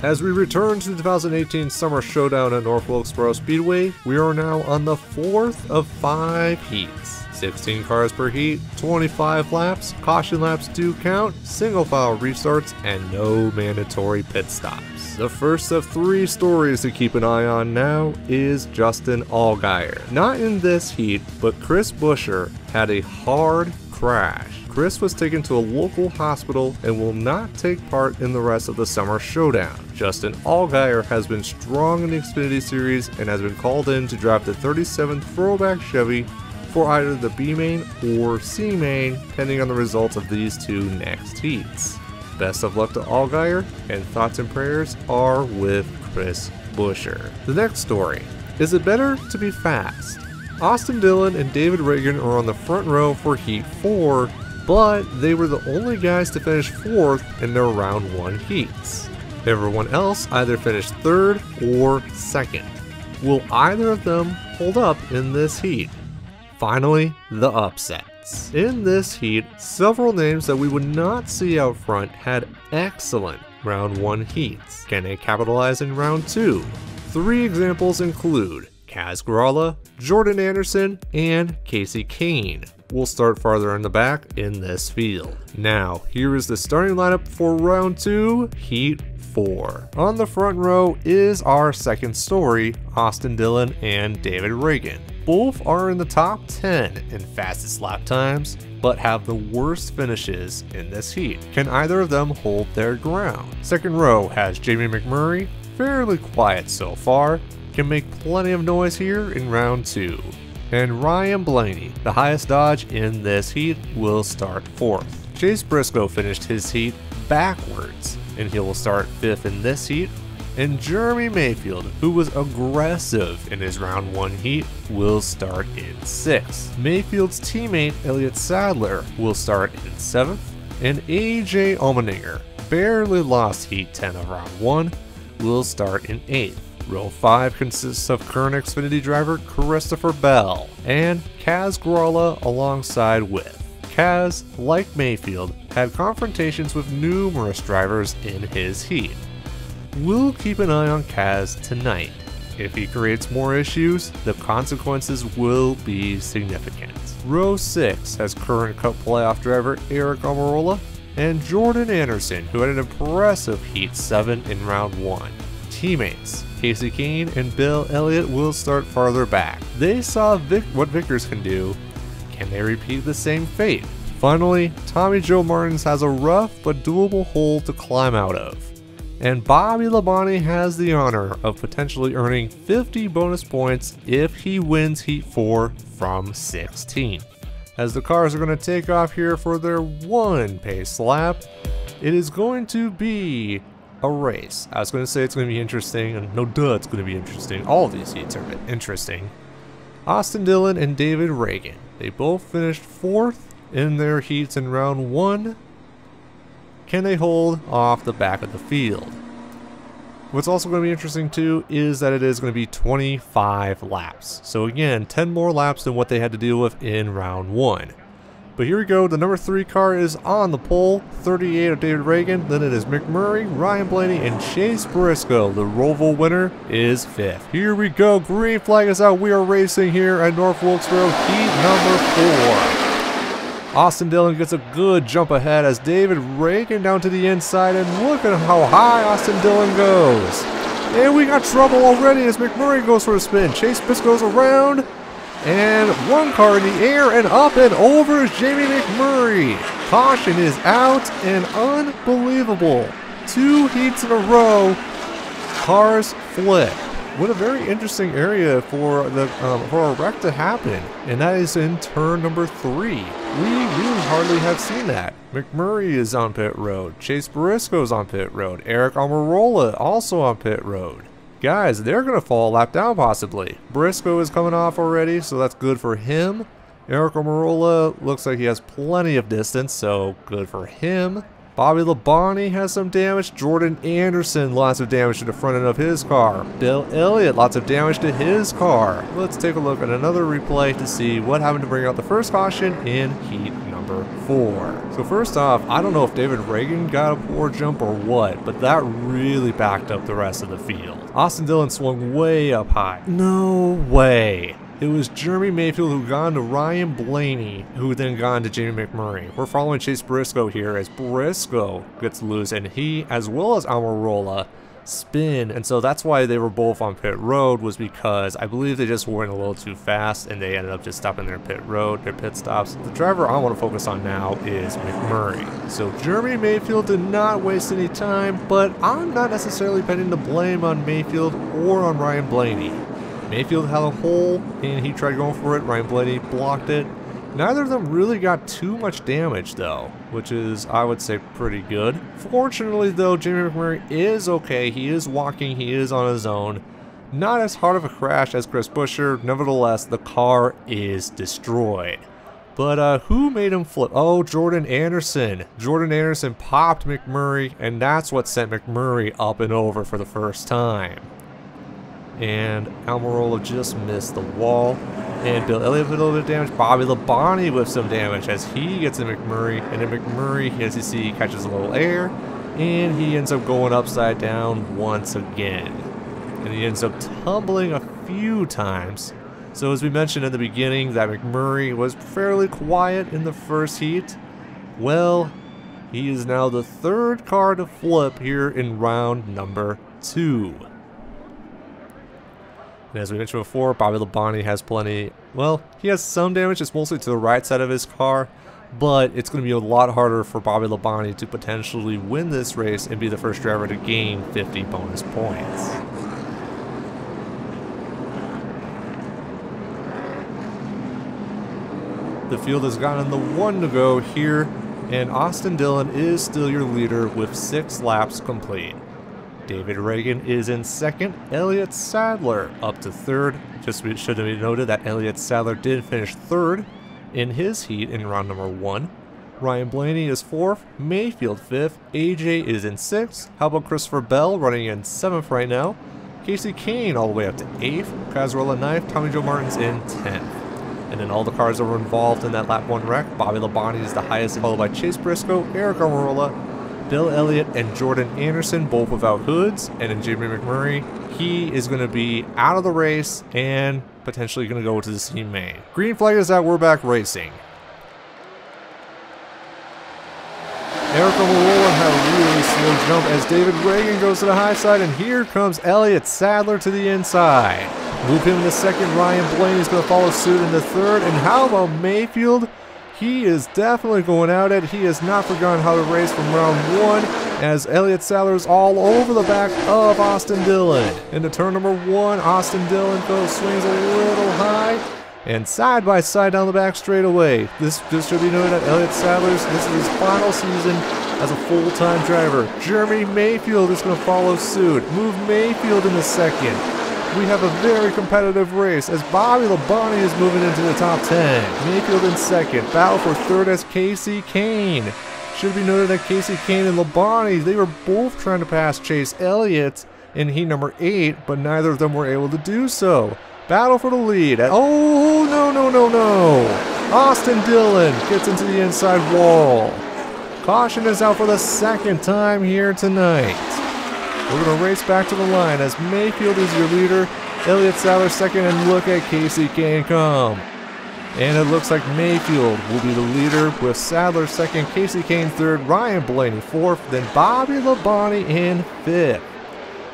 As we return to the 2018 Summer Showdown at North Wilkesboro Speedway, we are now on the 4th of 5 heats. 16 cars per heat, 25 laps, caution laps do count, single file restarts, and no mandatory pit stops. The first of 3 stories to keep an eye on now is Justin Allgaier. Not in this heat, but Chris Buescher had a hard crash. Chris was taken to a local hospital and will not take part in the rest of the Summer Showdown. Justin Allgaier has been strong in the Xfinity Series and has been called in to drive the 37 throwback Chevy for either the B main or C main, depending on the results of these 2 next heats. Best of luck to Allgaier, and thoughts and prayers are with Chris Buescher. The next story: is it better to be fast? Austin Dillon and David Reagan are on the front row for Heat 4, but they were the only guys to finish 4th in their round 1 heats. Everyone else either finished 3rd or 2nd. Will either of them hold up in this heat? Finally, the upsets. In this heat, several names that we would not see out front had excellent round 1 heats. Can they capitalize in round 2? 3 examples include Kaz Gralla, Jordan Anderson, and Casey Kane. We'll start farther in the back in this field. Now, here is the starting lineup for round 2, Heat 4. On the front row is our second story, Austin Dillon and David Reagan. Both are in the top 10 in fastest lap times, but have the worst finishes in this heat. Can either of them hold their ground? Second row has Jamie McMurray, fairly quiet so far, can make plenty of noise here in round 2. And Ryan Blaney, the highest dodge in this heat, will start 4th. Chase Briscoe finished his heat backwards, and he will start 5th in this heat. And Jeremy Mayfield, who was aggressive in his round 1 heat, will start in 6th. Mayfield's teammate Elliott Sadler will start in 7th, and AJ Allmendinger, barely lost heat 10 of round 1, will start in 8th. Row 5 consists of current Xfinity driver Christopher Bell and Kaz Gralla alongside with. Kaz, like Mayfield, had confrontations with numerous drivers in his heat. We'll keep an eye on Kaz tonight. If he creates more issues, the consequences will be significant. Row 6 has current Cup playoff driver Eric Almirola and Jordan Anderson, who had an impressive Heat 7 in round 1. Teammates Casey Kane and Bill Elliott will start farther back. They saw what victors can do. Can they repeat the same fate? Finally, Tommy Joe Martins has a rough but doable hole to climb out of. And Bobby Labonte has the honor of potentially earning 50 bonus points if he wins Heat 4 from 16. As the cars are going to take off here for their 1 pace lap, it is going to be a race. I was going to say it's going to be interesting, and no duh, it's going to be interesting. All of these heats are interesting. Austin Dillon and David Reagan. They both finished 4th in their heats in round 1. Can they hold off the back of the field? What's also going to be interesting too is that it is going to be 25 laps. So again, 10 more laps than what they had to deal with in round 1. But here we go, the number 3 car is on the pole, 38 of David Reagan, then it is McMurray, Ryan Blaney, and Chase Briscoe. The Roval winner is 5th. Here we go, green flag is out, we are racing here at North Wilkesboro, heat number 4. Austin Dillon gets a good jump ahead as David Reagan down to the inside, and look at how high Austin Dillon goes. And we got trouble already as McMurray goes for a spin. Chase Briscoe's around. And 1 car in the air and up and over is Jamie McMurray. Caution is out, and unbelievable. 2 heats in a row, cars flip. What a very interesting area for a wreck to happen, and that is in turn number 3. We really hardly have seen that. McMurray is on pit road. Chase Briscoe's on pit road. Eric Almirola also on pit road. Guys, they're going to fall a lap down possibly. Briscoe is coming off already, so that's good for him. Eric Almirola looks like he has plenty of distance, so good for him. Bobby Labonte has some damage. Jordan Anderson, lots of damage to the front end of his car. Bill Elliott, lots of damage to his car. Let's take a look at another replay to see what happened to bring out the first caution in heat number 4. So first off, I don't know if David Reagan got a poor jump or what, but that really backed up the rest of the field. Austin Dillon swung way up high. No way. It was Jeremy Mayfield who got into Ryan Blaney, who then got into Jamie McMurray. We're following Chase Briscoe here as Briscoe gets loose, and he, as well as Almirola, spin. And so that's why they were both on pit road, was because I believe they just went a little too fast and they ended up just stopping their pit road, their pit stops. The driver I want to focus on now is McMurray. So Jeremy Mayfield did not waste any time, but I'm not necessarily putting the blame on Mayfield or on Ryan Blaney. Mayfield had a hole and he tried going for it. Ryan Blaney blocked it. Neither of them really got too much damage though, which is, I would say, pretty good. Fortunately though, Jamie McMurray is okay. He is walking, he is on his own. Not as hard of a crash as Chris Buescher. Nevertheless, the car is destroyed. But who made him flip? Oh, Jordan Anderson. Jordan Anderson popped McMurray, and that's what sent McMurray up and over for the first time. And Almirola just missed the wall. And Bill Elliott with a little bit of damage. Bobby Labonte with some damage as he gets in McMurray. And then McMurray, as you see, catches a little air. And he ends up going upside down once again. And he ends up tumbling a few times. So as we mentioned in the beginning that McMurray was fairly quiet in the first heat. Well, he is now the third car to flip here in round number 2. And as we mentioned before, Bobby Labonte has plenty, well, he has some damage. It's mostly to the right side of his car, but it's going to be a lot harder for Bobby Labonte to potentially win this race and be the first driver to gain 50 bonus points. The field has gotten the 1 to go here, and Austin Dillon is still your leader with 6 laps complete. David Reagan is in second. Elliott Sadler up to third. Just should be noted that Elliott Sadler did finish third in his heat in round number 1. Ryan Blaney is fourth. Mayfield fifth. AJ is in sixth. How about Christopher Bell running in seventh right now? Casey Kane all the way up to 8th. Casarella 9th. Tommy Joe Martin's in 10th. And then all the cars that were involved in that lap 1 wreck. Bobby Labonte is the highest, followed by Chase Briscoe, Eric Almirola, Bill Elliott, and Jordan Anderson, both without hoods. And then Jamie McMurray, he is going to be out of the race and potentially going to go to the team main. Green flag is out, we're back racing. Eric Almirola had a really slow jump as David Reagan goes to the high side, and here comes Elliott Sadler to the inside. Move him into second. Ryan Blaney is going to follow suit in the third. And how about Mayfield? He is definitely going out at it. He has not forgotten how to race from round 1 as Elliott Sadler is all over the back of Austin Dillon. Into turn number 1, Austin Dillon swings a little high and side by side down the back straightaway. This should be noted that Elliott Sadler's, this is his final season as a full-time driver. Jeremy Mayfield is going to follow suit. Move Mayfield in the second. We have a very competitive race as Bobby Labonte is moving into the top 10. Mayfield in second. Battle for third as Casey Kane. Should be noted that Casey Kane and Labonte, they were both trying to pass Chase Elliott in heat number 8, but neither of them were able to do so. Battle for the lead. Oh, no. Austin Dillon gets into the inside wall. Caution is out for the second time here tonight. We're going to race back to the line as Mayfield is your leader, Elliott Sadler second, and look at Casey Kane come. And it looks like Mayfield will be the leader with Sadler second, Casey Kane third, Ryan Blaney fourth, then Bobby Labonte in fifth.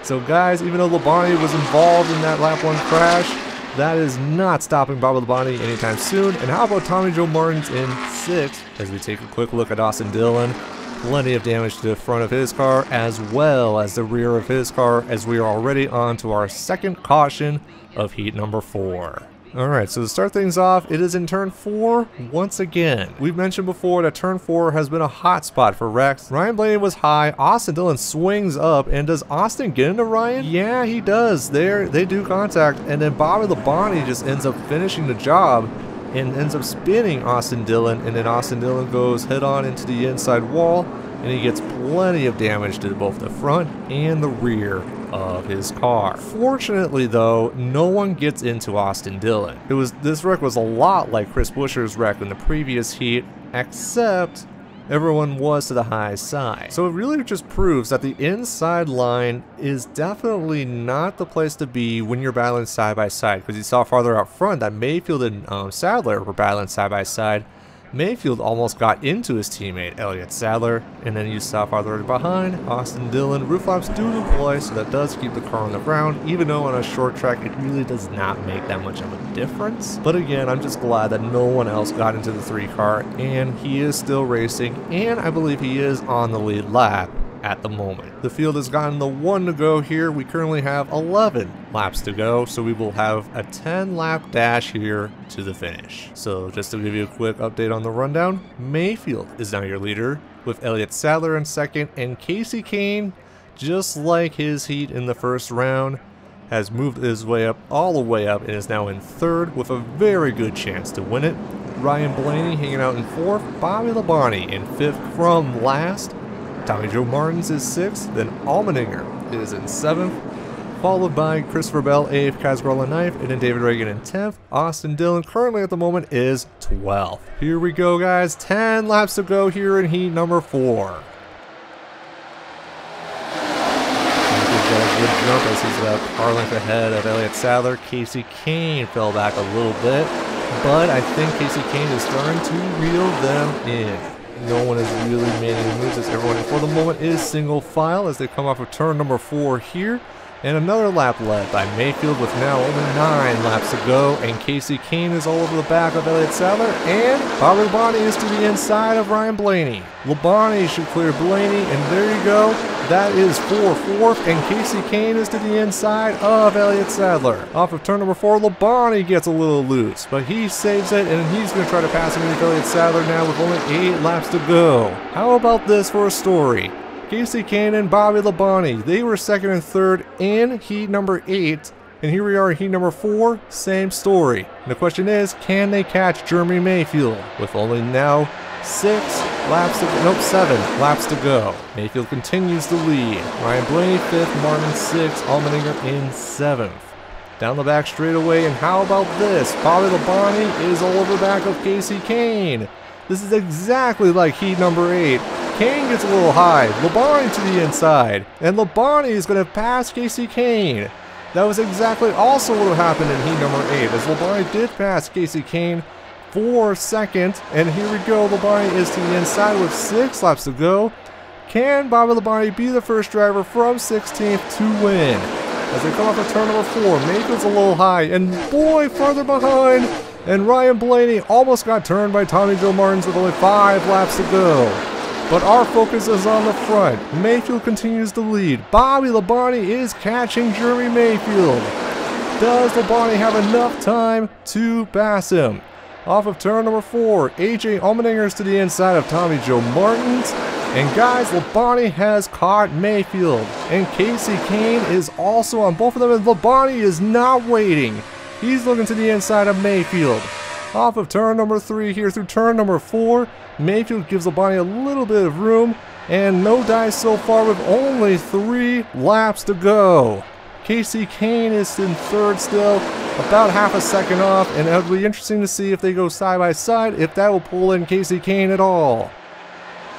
So guys, even though Labonte was involved in that lap 1 crash, that is not stopping Bobby Labonte anytime soon. And how about Tommy Joe Martin's in 6th as we take a quick look at Austin Dillon. Plenty of damage to the front of his car as well as the rear of his car as we are already on to our second caution of heat number 4. Alright, so to start things off, it is in turn 4 once again. We've mentioned before that turn 4 has been a hot spot for wrecks. Ryan Blaney was high, Austin Dillon swings up, and does Austin get into Ryan? Yeah, he does. They do contact, and then Bobby Labonte just ends up finishing the job and ends up spinning Austin Dillon, and then Austin Dillon goes head on into the inside wall. and he gets plenty of damage to both the front and the rear of his car. Fortunately though, no one gets into Austin Dillon. This wreck was a lot like Chris Buescher's wreck in the previous heat, except everyone was to the high side. So it really just proves that the inside line is definitely not the place to be when you're battling side by side, because you saw farther out front that Mayfield and Sadler were battling side by side. Mayfield almost got into his teammate Elliott Sadler, and then you saw farther behind Austin Dillon. Roof flaps do deploy, so that does keep the car on the ground, even though on a short track it really does not make that much of a difference. But again, I'm just glad that no one else got into the 3 car, and he is still racing, and I believe he is on the lead lap at the moment. The field has gotten the 1 to go here. We currently have 11 laps to go, so we will have a 10 lap dash here to the finish. So just to give you a quick update on the rundown, Mayfield is now your leader with Elliott Sadler in second, and Casey Kane, just like his heat in the first round, has moved his way up all the way up and is now in third with a very good chance to win it. Ryan Blaney hanging out in fourth, Bobby Labonte in fifth from last, Tommy Joe Martins is 6th, then Allmendinger is in 7th, followed by Christopher Bell 8th, Kazgrala 9th, and then David Reagan in 10th. Austin Dillon currently at the moment is 12th. Here we go, guys. 10 laps to go here in heat number 4. Good jump as he's about a car length ahead of Elliott Sadler. Casey Kane fell back a little bit, but I think Casey Kane is starting to reel them in. No one is really made any moves as everyone for the moment is single file as they come off of turn number 4 here. And another lap led by Mayfield with now only 9 laps to go, and Casey Kane is all over the back of Elliott Sadler, and Bobby Labonte is to the inside of Ryan Blaney. Labonte should clear Blaney, and there you go. That is 4th, and Casey Kane is to the inside of Elliott Sadler. Off of turn number 4, Labonte gets a little loose, but he saves it, and he's going to try to pass him into Elliott Sadler now with only 8 laps to go. How about this for a story? Casey Kane and Bobby Labonte, they were 2nd and 3rd in heat number 8, and here we are in heat number 4, same story. And the question is, can they catch Jeremy Mayfield? With only now 7 laps to go. Mayfield continues to lead. Ryan Blaney 5th, Martin 6th, Allmendinger in 7th. Down the back straightaway, and how about this? Bobby Labonte is all over the back of Casey Kane. This is exactly like heat number 8. Kane gets a little high, Labonte to the inside, and Labonte is going to pass Casey Kane. That was exactly also what happened in heat number 8, as Labonte did pass Casey Kane for 2nd, and here we go, Labonte is to the inside with 6 laps to go. Can Bobby Labonte be the first driver from 16th to win? As they come off of turn number 4, Mayfield's a little high, and boy, farther behind, and Ryan Blaney almost got turned by Tommy Joe Martins with only 5 laps to go. But our focus is on the front. Mayfield continues to lead. Bobby Labonte is catching Jeremy Mayfield. Does Labonte have enough time to pass him? Off of turn number 4, AJ Allmendinger is to the inside of Tommy Joe Martins. And guys, Labonte has caught Mayfield. And Casey Kane is also on both of them, and Labonte is not waiting. He's looking to the inside of Mayfield. Off of turn number 3 here through turn number 4, Mayfield gives Labonte a little bit of room, and no dice so far with only 3 laps to go. Casey Kane is in 3rd still, about half a second off, and it'll be interesting to see if they go side by side, if that will pull in Casey Kane at all.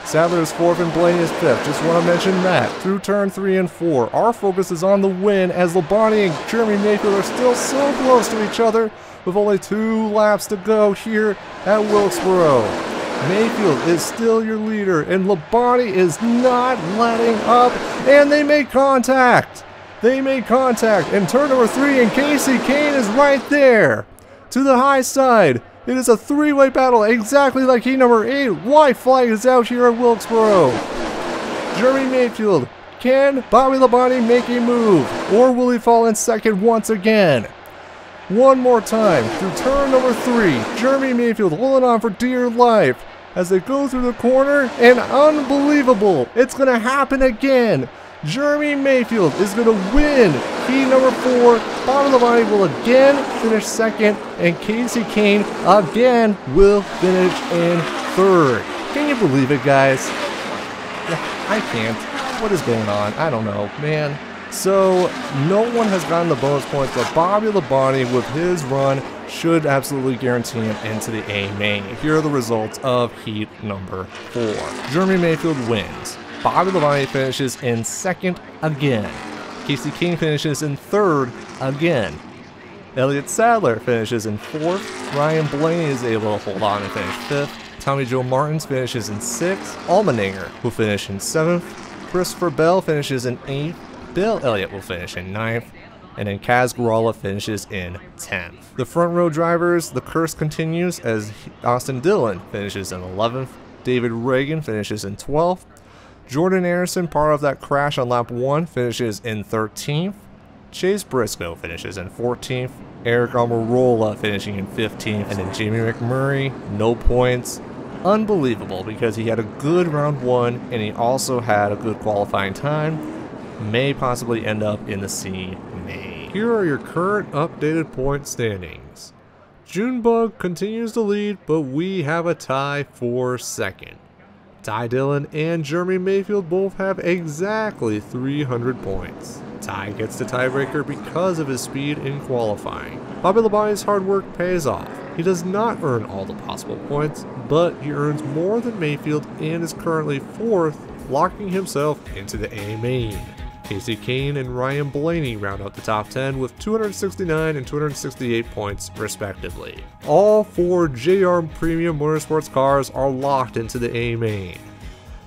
Sadler is 4th and Blaney is 5th. Just want to mention that. Through turn 3 and 4, our focus is on the win as Labonte and Jeremy Mayfield are still so close to each other with only 2 laps to go here at Wilkesboro. Mayfield is still your leader, and Labonte is not letting up, and they make contact. They made contact, and turn number 3, and Casey Kane is right there to the high side. It is a 3-way battle, exactly like heat number 8. White flag is out here at Wilkesboro. Jeremy Mayfield, can Bobby Labonte make a move, or will he fall in 2nd once again? One more time, through turn number 3, Jeremy Mayfield holding on for dear life as they go through the corner, and unbelievable, it's going to happen again. Jeremy Mayfield is going to win heat number 4. Bobby Labonte will again finish 2nd, and Casey Kane again will finish in 3rd. Can you believe it, guys? I can't. What is going on? I don't know, man. So, no one has gotten the bonus points, but Bobby Labonte with his run should absolutely guarantee him into the A main. Here are the results of heat number 4. Jeremy Mayfield wins. Bobby Labonte finishes in 2nd again. Casey King finishes in 3rd again. Elliott Sadler finishes in 4th. Ryan Blaney is able to hold on and finish 5th. Tommy Joe Martins finishes in 6th. Allmendinger will finish in 7th. Christopher Bell finishes in 8th. Bill Elliott will finish in 9th, and then Kaz Gralla finishes in 10th. The front row drivers, the curse continues as Austin Dillon finishes in 11th, David Reagan finishes in 12th, Jordan Anderson, part of that crash on lap 1, finishes in 13th, Chase Briscoe finishes in 14th, Eric Almirola finishing in 15th, and then Jamie McMurray, no points. Unbelievable, because he had a good round 1 and he also had a good qualifying time. May possibly end up in the C main. Here are your current updated point standings. Junebug continues to lead, but we have a tie for 2nd. Ty Dillon and Jeremy Mayfield both have exactly 300 points. Ty gets the tiebreaker because of his speed in qualifying. Bobby Labonte's hard work pays off. He does not earn all the possible points, but he earns more than Mayfield and is currently 4th, locking himself into the A main. Casey Kane and Ryan Blaney round out the top 10 with 269 and 268 points respectively. All 4 JR Premium Motorsports cars are locked into the A main.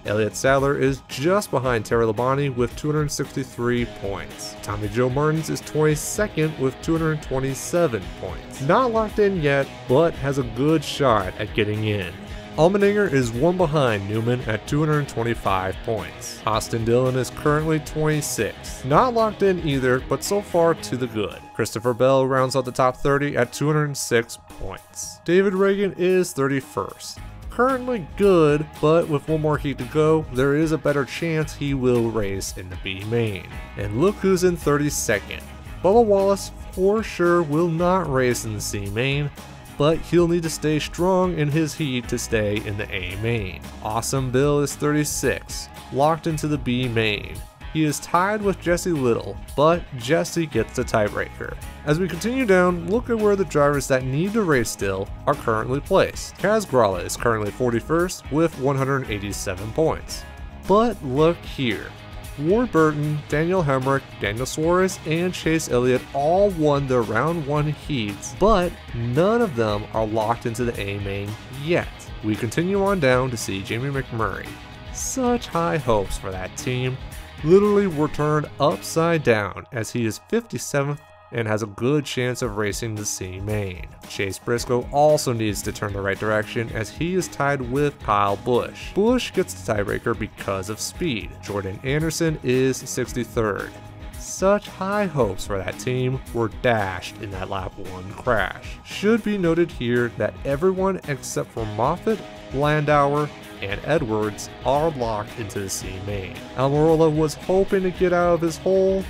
Elliott Sadler is just behind Terry Labonte with 263 points. Tommy Joe Martins is 22nd with 227 points. Not locked in yet, but has a good shot at getting in. Allmendinger is 1 behind Newman at 225 points. Austin Dillon is currently 26th. Not locked in either, but so far to the good. Christopher Bell rounds out the top 30 at 206 points. David Reagan is 31st. Currently good, but with 1 more heat to go, there is a better chance he will race in the B main. And look who's in 32nd. Bubba Wallace for sure will not race in the C main, but he'll need to stay strong in his heat to stay in the A main. Awesome Bill is 36, locked into the B main. He is tied with Jesse Little, but Jesse gets the tiebreaker. As we continue down, look at where the drivers that need to race still are currently placed. Kaz Gralla is currently 41st with 187 points. But look here. Ward Burton, Daniel Hemrick, Daniel Suarez, and Chase Elliott all won their round 1 heats, but none of them are locked into the A main yet. We continue on down to see Jamie McMurray. Such high hopes for that team. Literally were turned upside down as he is 57th and has a good chance of racing the C main. Chase Briscoe also needs to turn the right direction as he is tied with Kyle Busch. Busch gets the tiebreaker because of speed. Jordan Anderson is 63rd. Such high hopes for that team were dashed in that lap 1 crash. Should be noted here that everyone except for Moffitt, Landauer, and Edwards are locked into the C main. Almirola was hoping to get out of his hole,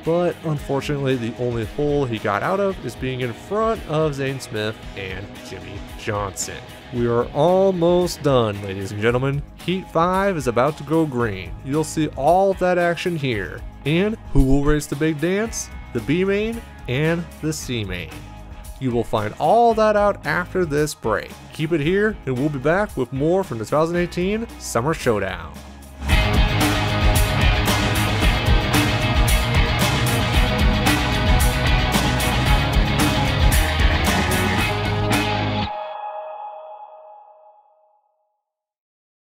but unfortunately the only hole he got out of is being in front of Zane Smith and Jimmy Johnson. We are almost done, ladies and gentlemen. Heat 5 is about to go green. You'll see all of that action here. And who will race the big dance? The B main and the C main. You will find all that out after this break. Keep it here, and we'll be back with more from the 2018 Summer Showdown.